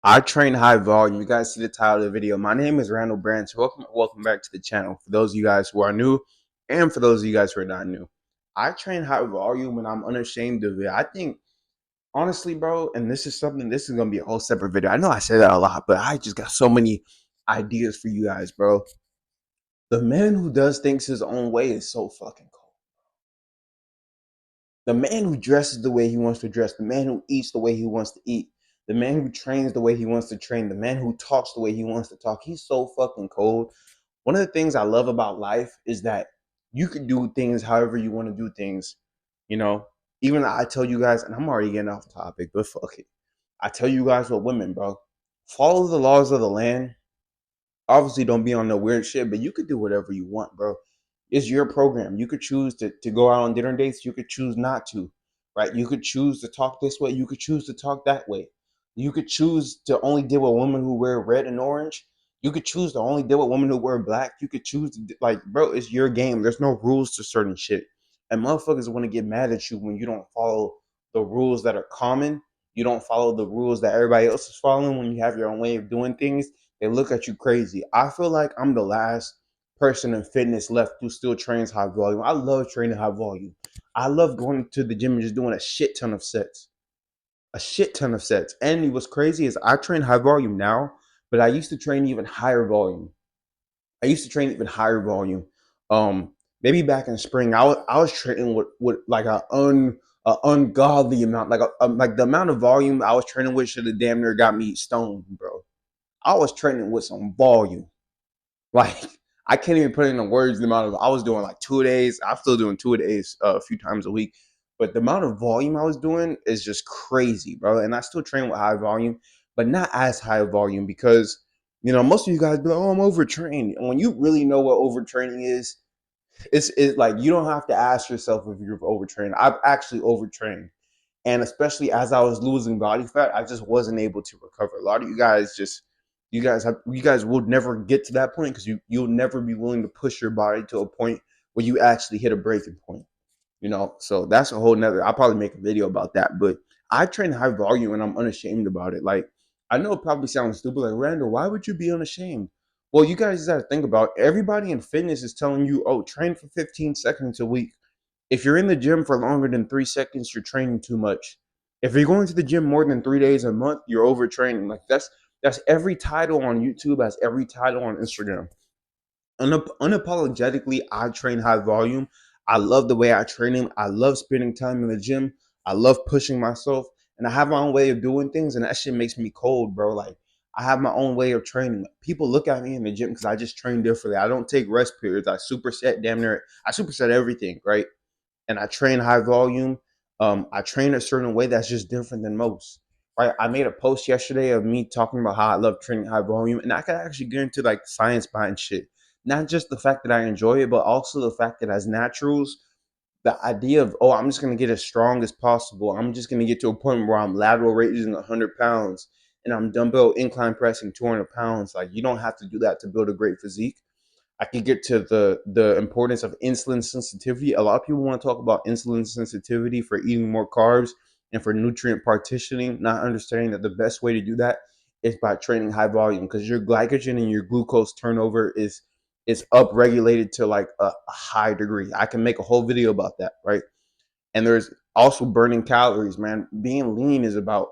I train high volume. You guys see the title of the video. My name is Randall Branch. Welcome back to the channel. For those of you guys who are new, and for those of you guys who are not new, I train high volume, and I'm unashamed of it. I think, honestly, bro, and this is something. This is gonna be a whole separate video. I know I say that a lot, but I just got so many ideas for you guys, bro. The man who does things his own way is so fucking cool. The man who dresses the way he wants to dress, the man who eats the way he wants to eat, the man who trains the way he wants to train, the man who talks the way he wants to talk. He's so fucking cold. One of the things I love about life is that you can do things however you want to do things. You know, even I tell you guys, and I'm already getting off topic, but fuck it. I tell you guys what women, bro. Follow the laws of the land. Obviously, don't be on no weird shit, but you could do whatever you want, bro. It's your program. You could choose to go out on dinner dates. You could choose not to, right? You could choose to talk this way. You could choose to talk that way. You could choose to only deal with women who wear red and orange. You could choose to only deal with women who wear black. You could choose to, like, bro, it's your game. There's no rules to certain shit. And motherfuckers want to get mad at you when you don't follow the rules that are common. You don't follow the rules that everybody else is following when you have your own way of doing things. They look at you crazy. I feel like I'm the last person in fitness left who still trains high volume. I love training high volume. I love going to the gym and just doing a shit ton of sets. A shit ton of sets. And what's crazy is I train high volume now, but I used to train even higher volume. I used to train even higher volume. Maybe back in spring, I was training with like a ungodly amount, like the amount of volume I was training with should have damn near got me stoned, bro. I was training with some volume. Like I can't even put in the words the amount of I was doing like 2 days. I'm still doing 2 days a few times a week. But the amount of volume I was doing is just crazy, bro. And I still train with high volume, but not as high volume because most of you guys be like, "Oh, I'm overtrained." And when you really know what overtraining is, it's like you don't have to ask yourself if you're overtrained. I've actually overtrained, and especially as I was losing body fat, I just wasn't able to recover. A lot of you guys will never get to that point because you'll never be willing to push your body to a point where you actually hit a breaking point. So that's a whole nother. I'll probably make a video about that. But I train high volume and I'm unashamed about it. Like I know it probably sounds stupid, like Randall, why would you be unashamed? Well, you guys got to think about everybody in fitness is telling you, oh, train for 15 seconds a week. If you're in the gym for longer than 3 seconds, you're training too much. If you're going to the gym more than 3 days a month, you're overtraining. Like that's every title on YouTube, that's every title on Instagram. Unapologetically, I train high volume. I love the way I train him. I love spending time in the gym. I love pushing myself, and I have my own way of doing things, and that shit makes me cold, bro. Like I have my own way of training. People look at me in the gym because I just train differently. I don't take rest periods. I superset damn near. I superset everything, right? And I train high volume. I train a certain way that's just different than most. Right? I made a post yesterday of me talking about how I love training high volume, and I could actually get into like the science behind shit. Not just the fact that I enjoy it, but also the fact that as naturals, the idea of I'm just gonna get as strong as possible. I'm just gonna get to a point where I'm lateral raising 100 pounds and I'm dumbbell incline pressing 200 pounds. Like you don't have to do that to build a great physique. I could get to the importance of insulin sensitivity. A lot of people want to talk about insulin sensitivity for eating more carbs and for nutrient partitioning, not understanding that the best way to do that is by training high volume because your glycogen and your glucose turnover is upregulated to like a high degree. I can make a whole video about that, right? And there's also burning calories, man. Being lean is about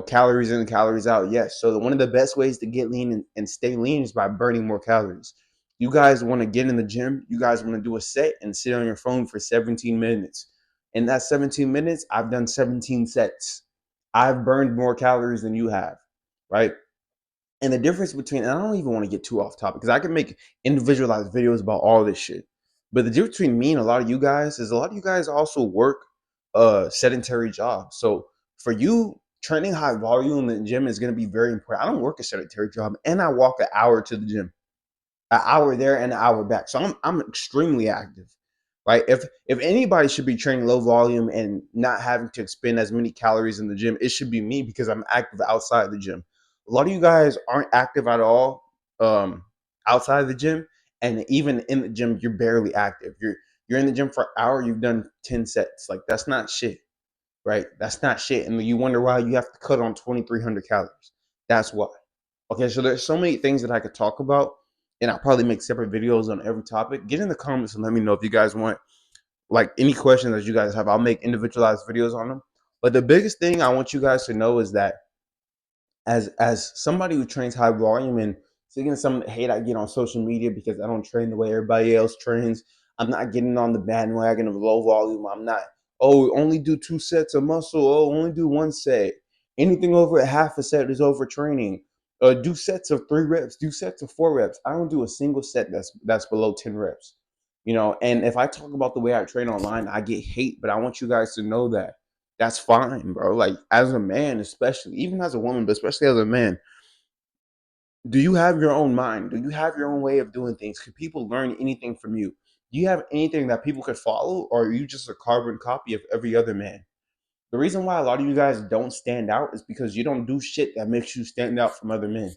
calories in and calories out. Yes, so one of the best ways to get lean and stay lean is by burning more calories. You guys want to get in the gym, you guys want to do a set and sit on your phone for 17 minutes. In that 17 minutes, I've done 17 sets. I've burned more calories than you have, right? And the difference between, and I don't even want to get too off topic because I can make individualized videos about all this shit. But the difference between me and a lot of you guys is a lot of you guys also work sedentary jobs. So for you, training high volume in the gym is going to be very important. I don't work a sedentary job and I walk an hour to the gym, an hour there and an hour back. So I'm extremely active, right? If anybody should be training low volume and not having to expend as many calories in the gym, it should be me because I'm active outside the gym. A lot of you guys aren't active at all outside of the gym, and even in the gym, you're barely active. You're in the gym for an hour, you've done 10 sets. Like that's not shit, right? That's not shit, and you wonder why you have to cut on 2,300 calories. That's why. Okay, so there's so many things that I could talk about, and I'll probably make separate videos on every topic. Get in the comments and let me know if you guys want like any questions that you guys have. I'll make individualized videos on them. But the biggest thing I want you guys to know is that as somebody who trains high volume, and seeing some hate I get on social media because I don't train the way everybody else trains, I'm not getting on the bandwagon of low volume. I'm not, oh, only do 2 sets of muscle. Oh, only do 1 set. Anything over a half a set is overtraining. Do sets of 3 reps. Do sets of 4 reps. I don't do a single set that's below 10 reps. And if I talk about the way I train online, I get hate, but I want you guys to know that that's fine, bro. Like as a man, especially, even as a woman, but especially as a man, do you have your own mind? Do you have your own way of doing things? Can people learn anything from you? Do you have anything that people could follow, or are you just a carbon copy of every other man? The reason why a lot of you guys don't stand out is because you don't do shit that makes you stand out from other men.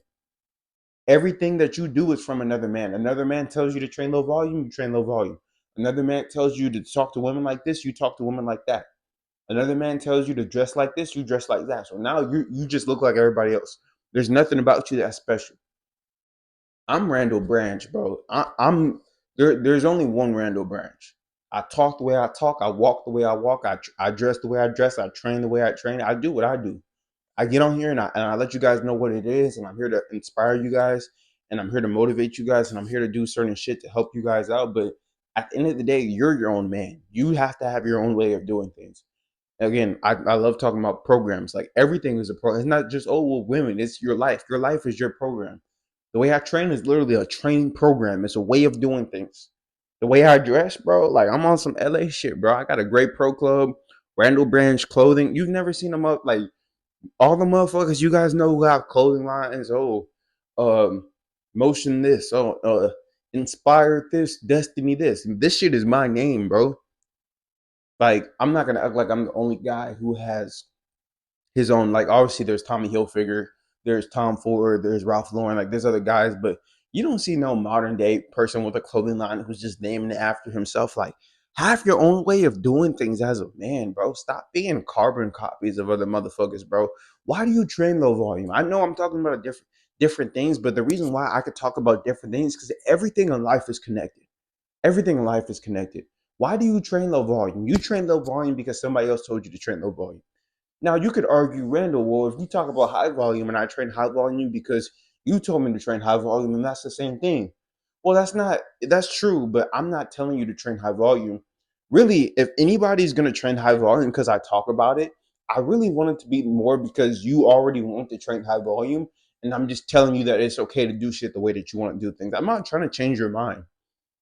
Everything that you do is from another man. Another man tells you to train low volume, you train low volume. Another man tells you to talk to women like this, you talk to women like that. Another man tells you to dress like this, you dress like that. So now you just look like everybody else. There's nothing about you that's special. I'm Randall Branch, bro. I'm there. There's only one Randall Branch. I talk the way I talk. I walk the way I walk. I dress the way I dress. I train the way I train. I do what I do. I get on here and I let you guys know what it is, and I'm here to inspire you guys, and I'm here to motivate you guys, and I'm here to do certain shit to help you guys out. But at the end of the day, you're your own man. You have to have your own way of doing things. Again, I love talking about programs. Like everything is a program. It's not just, oh, well, women. It's your life. Your life is your program. The way I train is literally a training program. It's a way of doing things. The way I dress, bro, like I'm on some LA shit, bro. I got a great pro club, Randall Branch clothing. You've never seen them up like all the motherfuckers you guys know who have clothing lines. Oh, motion this. Oh, inspired this, destiny this. This shit is my name, bro. Like I'm not gonna act like I'm the only guy who has his own. Like obviously there's Tommy Hilfiger, there's Tom Ford, there's Ralph Lauren, like there's other guys, but you don't see no modern day person with a clothing line who's just naming it after himself. Like have your own way of doing things as a man, bro. Stop being carbon copies of other motherfuckers, bro. Why do you train low volume? I know I'm talking about a different things, but the reason why I could talk about different things because everything in life is connected. Everything in life is connected. Why do you train low volume? You train low volume because somebody else told you to train low volume. Now you could argue, Randall, well, if you talk about high volume and I train high volume because you told me to train high volume, and that's the same thing. Well, that's true, but I'm not telling you to train high volume. Really, if anybody's gonna train high volume because I talk about it, I really want it to be more because you already want to train high volume, and I'm just telling you that it's okay to do shit the way that you want to do things. I'm not trying to change your mind.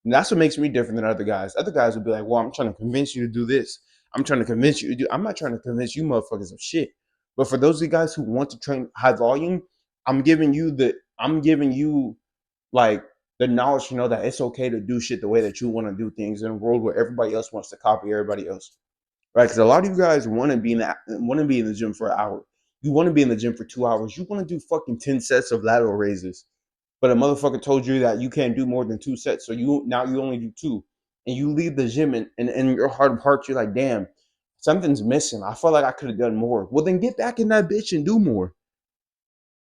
And that's what makes me different than other guys. Other guys would be like, well, I'm trying to convince you to do this. I'm trying to convince you to do. I'm not trying to convince you motherfuckers of shit. But for those of you guys who want to train high volume, I'm giving you like the knowledge to know that it's okay to do shit the way that you want to do things in a world where everybody else wants to copy everybody else. Right? Because a lot of you guys want to be in the gym for an hour. You want to be in the gym for 2 hours. You want to do fucking 10 sets of lateral raises, but a motherfucker told you that you can't do more than 2 sets, so you only do two, and you leave the gym, and in your heart of hearts, you're like, damn, something's missing. I feel like I could have done more. Well, then get back in that bitch and do more.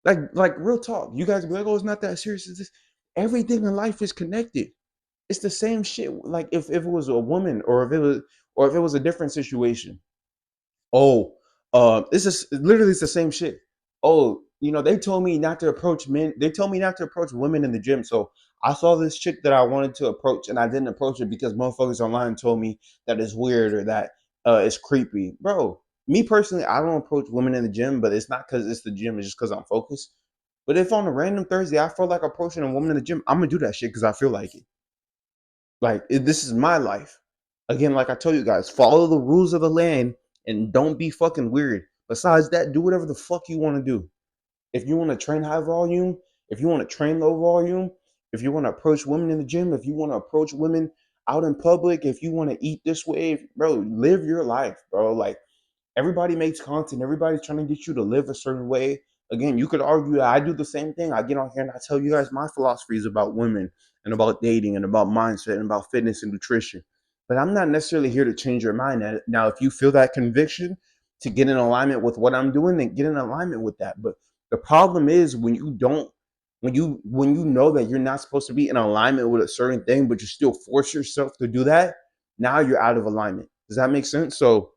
Like real talk. You guys be like, oh, it's not that serious. It's this. Everything in life is connected. It's the same shit. Like if it was a woman, or if it was a different situation. Oh, this is literally it's the same shit. Oh, they told me not to approach men. They told me not to approach women in the gym. So I saw this chick that I wanted to approach, and I didn't approach her because motherfuckers online told me that it's weird or that it's creepy, bro. Me personally, I don't approach women in the gym, but it's not because it's the gym. It's just because I'm focused. But if on a random Thursday I feel like approaching a woman in the gym, I'm gonna do that shit because I feel like it. This is my life. Again, like I told you guys, follow the rules of the land and don't be fucking weird. Besides that, do whatever the fuck you want to do. If you want to train high volume, if you want to train low volume, if you want to approach women in the gym, if you want to approach women out in public, if you want to eat this way, bro, live your life, bro. Like everybody makes content. Everybody's trying to get you to live a certain way. Again, you could argue that I do the same thing. I get on here and I tell you guys my philosophies about women and about dating and about mindset and about fitness and nutrition. But I'm not necessarily here to change your mind. Now, if you feel that conviction to get in alignment with what I'm doing, then get in alignment with that. But The problem is when you don't, when you know that you're not supposed to be in alignment with a certain thing, but you still force yourself to do that. Now you're out of alignment. Does that make sense? So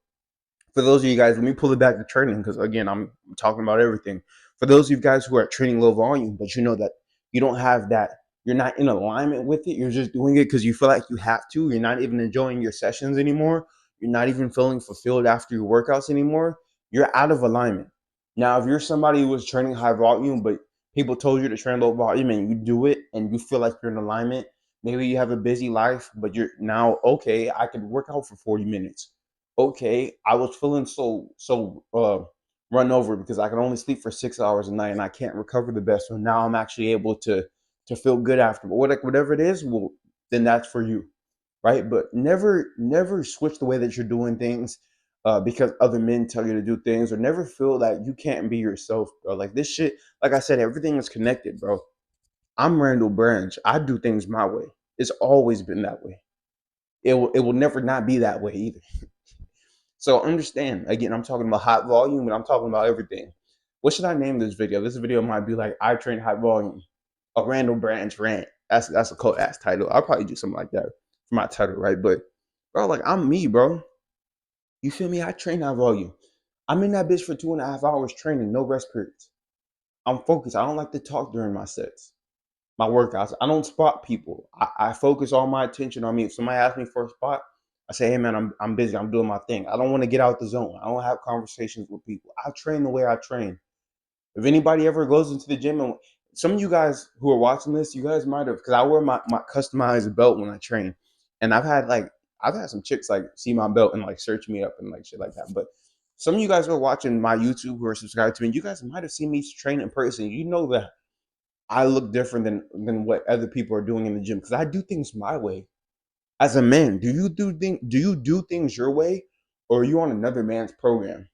for those of you guys, let me pull it back to training because again, I'm talking about everything. For those of you guys who are training low volume, but you know that you don't have that, you're not in alignment with it. You're just doing it because you feel like you have to. You're not even enjoying your sessions anymore. You're not even feeling fulfilled after your workouts anymore. You're out of alignment. Now, if you're somebody who was training high volume, but people told you to train low volume and you do it and you feel like you're in alignment, maybe you have a busy life, but you're now okay. I could work out for 40 minutes. Okay, I was feeling so run over because I can only sleep for 6 hours a night and I can't recover the best. So now I'm actually able to feel good after. But whatever it is, well, then that's for you, right? But never switch the way that you're doing things because other men tell you to do things, or never feel that you can't be yourself, bro. Like this shit, like I said, everything is connected, bro. I'm Randall Branch. I do things my way. It's always been that way. It will never not be that way either. So understand, again, I'm talking about hot volume and I'm talking about everything. What should I name this video? This video might be like I train high volume, a Randall Branch rant. That's a cool ass title. I'll probably do something like that for my title, right? But bro, like I'm me, bro. You feel me? I train high volume. I'm in that bitch for 2.5 hours training, no rest periods. I'm focused. I don't like to talk during my sets, my workouts. I don't spot people. I focus all my attention on me. If somebody asks me for a spot, I say, hey man, I'm busy. I'm doing my thing. I don't want to get out the zone. I don't have conversations with people. I train the way I train. If anybody ever goes into the gym, and some of you guys who are watching this, you guys might have, because I wear my customized belt when I train. And I've had some chicks like see my belt and like search me up and like shit like that. But some of you guys who are watching my YouTube who are subscribed to me, you guys might have seen me train in person. You know that I look different than what other people are doing in the gym because I do things my way. As a man, do you do things your way, or are you on another man's program?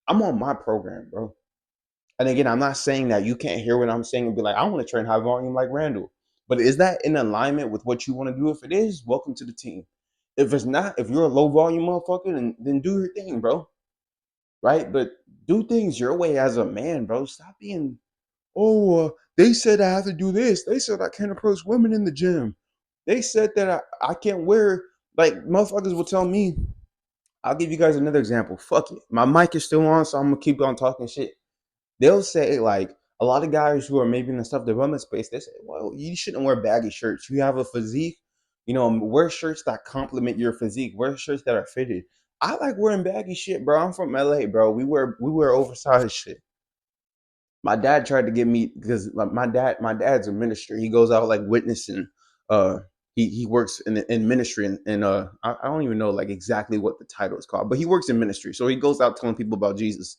I'm on my program, bro. And again, I'm not saying that you can't hear what I'm saying and be like, I want to train high volume like Randall. But is that in alignment with what you want to do? If it is, welcome to the team. If it's not, if you're a low volume motherfucker, then do your thing, bro. Right? But do things your way as a man, bro. Stop being, oh, they said I have to do this. They said I can't approach women in the gym. They said that I can't wear, like, motherfuckers will tell me, I'll give you guys another example. Fuck it. My mic is still on, so I'm going to keep on talking shit. They'll say, like, a lot of guys who are maybe in the self development space, they say, well, you shouldn't wear baggy shirts. You have a physique, wear shirts that complement your physique, wear shirts that are fitted. I like wearing baggy shit, bro. I'm from LA, bro. We wear oversized shit. My dad tried to get me because like my dad's a minister. He goes out like witnessing. He works in ministry and I don't even know like exactly what the title is called, but he works in ministry. So he goes out telling people about Jesus.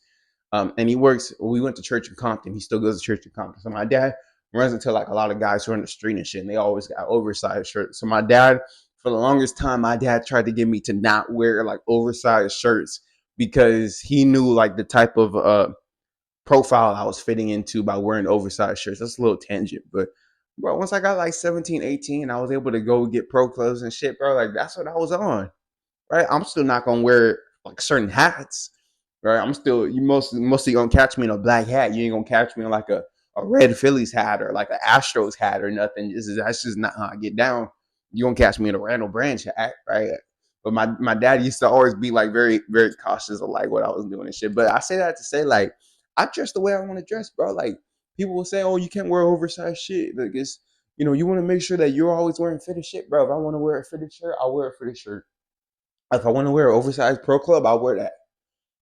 And he works. We went to church in Compton. He still goes to church in Compton. So my dad runs into like a lot of guys who are in the street and shit, and they always got oversized shirts. So my dad, for the longest time, my dad tried to get me to not wear like oversized shirts because he knew like the type of profile I was fitting into by wearing oversized shirts. That's a little tangent, but bro, once I got like 17, 18, I was able to go get pro clothes and shit, bro. Like that's what I was on, right? I'm still not gonna wear like certain hats, right? I'm still you mostly gonna catch me in a black hat. You ain't gonna catch me in like a red Phillies hat or like an Astros hat or nothing. That's just not how I get down. You gonna catch me in a Randall Branch hat, right? But my dad used to always be like very, very cautious of like what I was doing and shit. But I say that to say like I dress the way I want to dress, bro. Like people will say, oh, you can't wear oversized shit. Like it's you want to make sure that you're always wearing fitted shit, bro. If I want to wear a fitted shirt, I'll wear a fitted shirt. If I want to wear an oversized pro club, I'll wear that.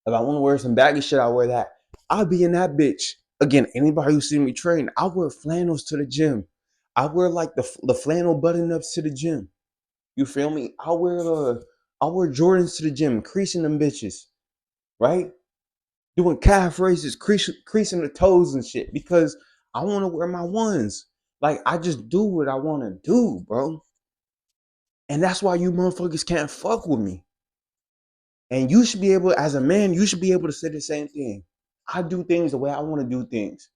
If I want to wear some baggy shit, I'll wear that. I'll be in that bitch. Again, anybody who see me train, I wear flannels to the gym. I wear like the flannel button ups to the gym. You feel me? I'll wear Jordans to the gym, creasing them bitches, right? Doing calf raises, creasing the toes and shit because I want to wear my ones. Like I just do what I want to do, bro. And that's why you motherfuckers can't fuck with me. And you should be able, as a man, you should be able to say the same thing. I do things the way I want to do things.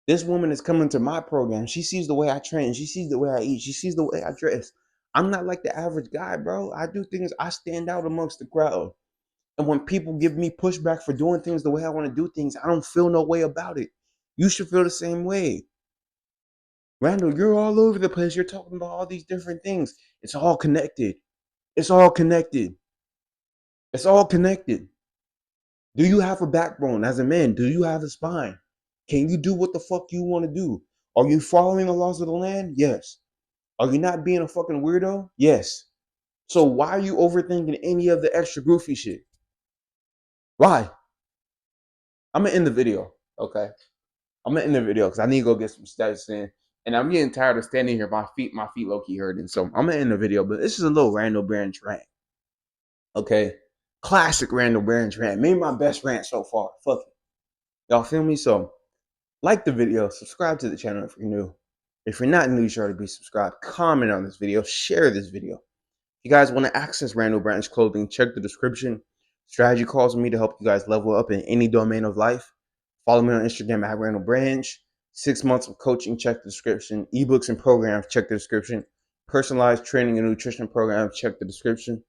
This woman is coming to my program. She sees the way I train. She sees the way I eat. She sees the way I dress. I'm not like the average guy, bro. I do things, I stand out amongst the crowd. And when people give me pushback for doing things the way I want to do things, I don't feel no way about it. You should feel the same way. Randall, you're all over the place. You're talking about all these different things. It's all connected. It's all connected. It's all connected. Do you have a backbone as a man? Do you have a spine? Can you do what the fuck you want to do? Are you following the laws of the land? Yes. Are you not being a fucking weirdo? Yes. So why are you overthinking any of the extra goofy shit? Why? I'm gonna end the video. Okay. I'm gonna end the video because I need to go get some steps in. And I'm getting tired of standing here. My feet low key hurting. So I'm gonna end the video. But this is a little Randall Branch rant. Okay. Classic Randall Branch rant. Maybe my best rant so far. Fuck it. Y'all feel me? So like the video, subscribe to the channel if you're new. If you're not new, you should be subscribed. Comment on this video, share this video. If you guys want to access Randall Branch clothing, check the description. Strategy calls me to help you guys level up in any domain of life. Follow me on Instagram at Randall Branch. 6 months of coaching, check the description. Ebooks and programs, check the description. Personalized training and nutrition programs, check the description.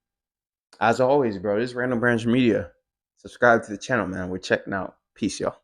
As always, bro, this is Randall Branch Media. Subscribe to the channel, man. We're checking out. Peace, y'all.